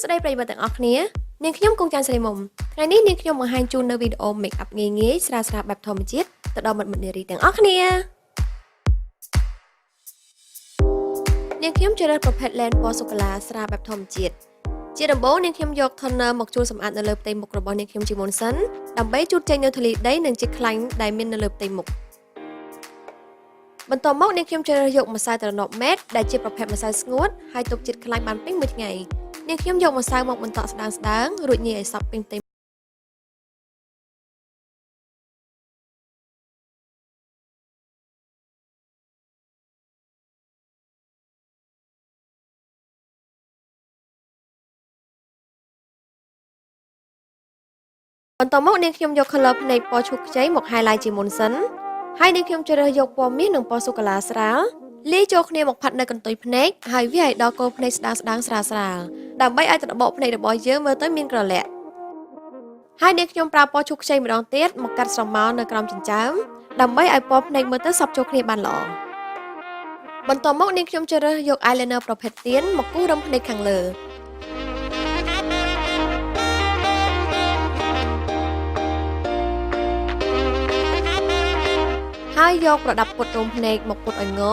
ស្ដីប្រិយមិត្តទាំងអស់គ្នានាងខ្ញុំគង់ចាន់ស្រីមុំថ្ងៃនេះនាងខ្ញុំបង្ហាញជូននៅវីដេអូ make up ងាយៗស្រាលៗបែបធម្មជាតិទៅដល់មិត្តនារីទាំងអស់គ្នានាងខ្ញុំជ្រើសរើសប្រភេទ lens ពណ៌សូកូឡាស្រាលបែបធម្មជាតិជាដំបូងនាងខ្ញុំយក toner មកជូតសម្អាតនៅលើផ្ទៃមុខរបស់នាងខ្ញុំជាមុនសិនដើម្បីជូតចេញនូវធូលីដីនិងជាតិខ្លាញ់ដែលមាននៅលើផ្ទៃមុខបន្ទាប់មកនាងខ្ញុំជ្រើសរើសយកម្សៅត្រណប់ម៉េតដែលជាប្រភេទម្សៅស្ងួតហើយទុកជាតិខ្លាញ់បានពេញមួយថ្ងៃនាងខ្ញុំយកម្សៅមកបន្តក់ស្ដើងៗរួចញ៉ាឲ្យសព្វពេញផ្ទៃបន្ទាប់មកនាងខ្ញុំយក color ភ្នែកពណ៌ឈូកខ្ចីមក highlight ជាមុនសិនហើយនាងខ្ញុំជ្រើសរើសយកពណ៌មាសនិងពណ៌សូកូឡាស្រាលលាយចូលគ្នាមកផាត់នៅកន្ទុយភ្នែកហើយវាឲ្យដល់គោលភ្នែកស្ដើងស្រាលដើម្បីឲ្យត្របកភ្នែករបស់យើងមើលទៅមានក្រឡាក់ហើយនាងខ្ញុំប្រើពណ៌ឈូកខ្ចីម្ដងទៀតមកកាត់ស្រមោលនៅក្រោមចិញ្ចើមដើម្បីឲ្យពណ៌ភ្នែកមើលទៅសព្វចូលគ្នាបានល្អបន្ទាប់មកនាងខ្ញុំជ្រើសរើសយក eyeliner ប្រភេទទៀនមកគូសរឹមភ្នែកខាងលើហើយយកប្រដាប់ពុតរោមភ្នែកមកពុតឲ្យង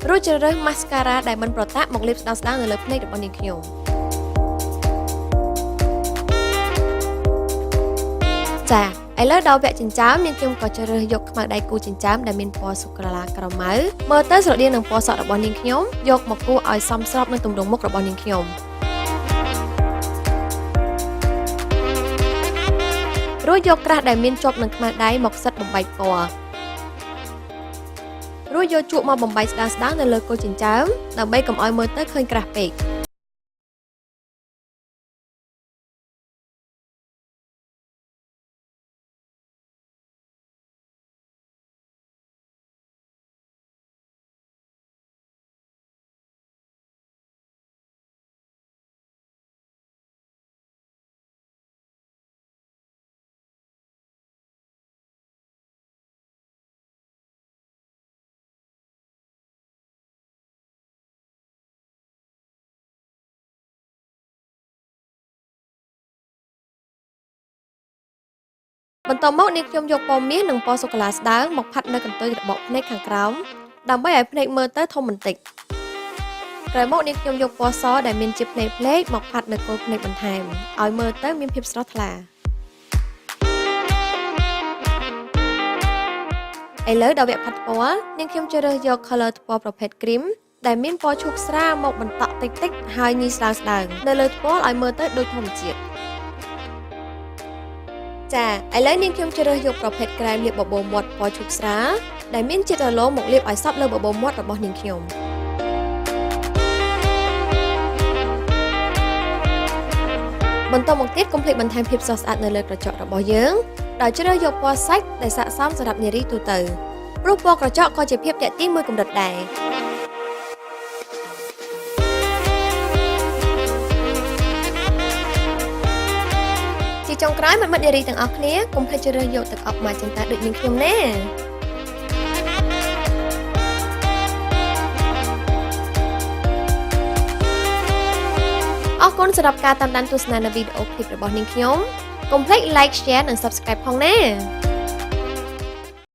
រួចជ្រើសរើស mascara ដែលមិនប្រតាក់មកលាបស្ដើងៗនៅលើភ្នែករបស់នាងខ្ញុំចាឥឡូវដល់វគ្គចិញ្ចើមនាងខ្ញុំក៏ជ្រើសរើសយកខ្មៅដៃគូចិញ្ចើមដែលមានពណ៌សូកូឡាក្រមៅមើលទៅស្រដៀងនឹងពណ៌សក់របស់នាងខ្ញុំយកមកគូសឲ្យសមស្របនឹងទម្រង់មុខរបស់នាងខ្ញុំរួចយកក្រាស់ដែលមានជាប់នឹងខ្មៅដៃមកសិតបំបែកពណ៌រួចយកជក់មកបំបែកស្ដើងៗនៅលើគល់ចិញ្ចើមដើម្បីកុំឲ្យមើលទៅឃើញក្រាស់ពេកបន្ទាប់មកនាងខ្ញុំយកពណ៌មាសនិងពណ៌សូកូឡាស្ដើងមកផាត់នៅកន្ទុយត្របកភ្នែកខាងក្រោមដើម្បីឲ្យភ្នែកមើលទៅធំបន្តិចក្រោយមកនាងខ្ញុំយកពណ៌សដែលមានជាភ្នែកផ្លេកមកផាត់នៅគល់ភ្នែកបន្ថែមឲ្យមើលទៅមានភាពស្រស់ថ្លាឥឡូវដល់វគ្គផាត់ពណ៌នាងខ្ញុំជ្រើសរើសយក color ថ្ពណ៌ប្រភេទ cream ដែលមានពណ៌ឈូកស្រាលមកបន្តក់តិចៗហើយញីស្ដើងៗនៅលើថ្ពណ៌ឲ្យមើលទៅដូចធម្មជាតិចាឥឡូវនាងខ្ញុំជ្រើសរើសយកប្រភេទក្រែមលាបបបូរមាត់ពណ៌ឈូកស្រាលដែលមានជាតិរលោងមកលាបឲ្យសព្វលើបបូរមាត់របស់នាងខ្ញុំបន្តមកទៀតកុំភ្លេចបន្ថែមភាពស្រស់ស្អាតនៅលើក្រចករបស់យើងដោយជ្រើសយកពណ៌សាច់ដែលស័ក្តិសមសម្រាប់នារីទូទៅព្រោះពណ៌ក្រចកក៏ជាភាពទាក់ទាញមួយកម្រិតដែរចុងក្រោយមិត្តនារីទាំងអស់គ្នាកុំភ្លេចជ្រើសរើសយកទឹកអប់ម៉ាចេនតាដូចនាងខ្ញុំណាអរគុណសម្រាប់ការតាមដានទស្សនានៅវីដេអូឃ្លីបរបស់នាងខ្ញុំកុំភ្លេច like share និង subscribe ផងណា